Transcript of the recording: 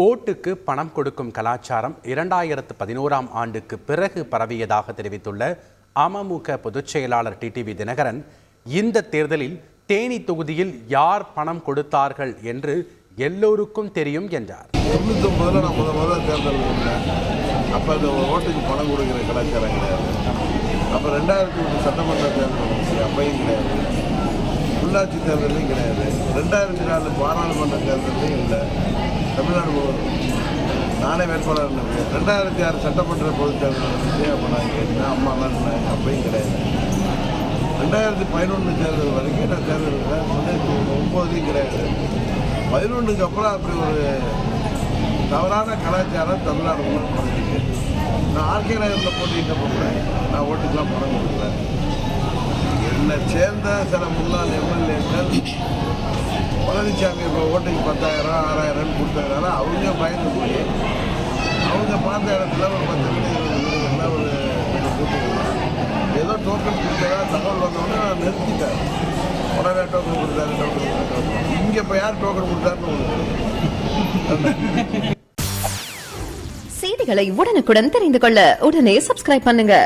ஓட்டுக்கு பணம் கொடுக்கும் கலாச்சாரம் 2011ஆம் ஆண்டுக்கு பிறகு பரவியதாக தெரிவித்துள்ள அமமுக பொதுச் செயலாளர் டிடிவி தினகரன், இந்த தேர்தலில் தேனி தொகுதியில் யார் பணம் கொடுத்தார்கள் என்று எல்லோருக்கும் தெரியும் என்றார். 99 நான் முதல்ல தேர்தல் அப்போ அந்த ஓட்டுக்கு பணம் கொடுக்கிற கலாச்சாரம் கிடையாது. அப்போ 2008 சட்டமன்ற தேர்தல் வந்துச்சு, அப்பையும் கிடையாது. உள்ளாட்சி தேர்தலையும் கிடையாது. 2004 பாராளுமன்ற தேர்தலையும் இல்லை. தமிழ்நாடு நானே வேட்பாளர். 2006 சட்டமன்ற பொதுத் தேர்தல் வந்துச்சு, அப்போ நான் கேட்டேன், அம்மாலாம் இருந்தாங்க, அப்பையும் கிடையாது. 2011 தேர்தல் வரைக்கும் நான் தேர்தல் 2009 கிடையாது. 11க்கு அப்புறம் அப்படி ஒரு தவறான கலாச்சாரம் தமிழ்நாடு குறைஞ்சிருக்கு. நான் ஆர்கே நகரில் போட்டிக்கிட்ட போகிறேன், நான் ஓட்டுக்கெல்லாம் பணம் கொடுக்கல. என்னை சேர்ந்த சில முன்னாள் எம்எல்ஏக்கள் பழனிசாமி இப்போ ஓட்டுக்கு 10,000 6,000 கொடுத்தாங்கன்னா அவங்க பயந்து போய் அவங்க பார்த்த இடத்துல ஒரு 10 வீடு 20 வீடுகளில் ஒரு கூட்டிக்கலாம். ஏதோ டோக்கன் கொடுத்ததா தகவல் வந்தோடனே நான் நிறுத்திட்டேன். உடனே டோக்கன் கொடுத்தாரு. இங்கே இப்போ யார் டோக்கன் கொடுத்தாருன்னு செய்திகளை உடனுக்குடன் தெரிந்து கொள்ள உடனே சப்ஸ்கிரைப் பண்ணுங்க.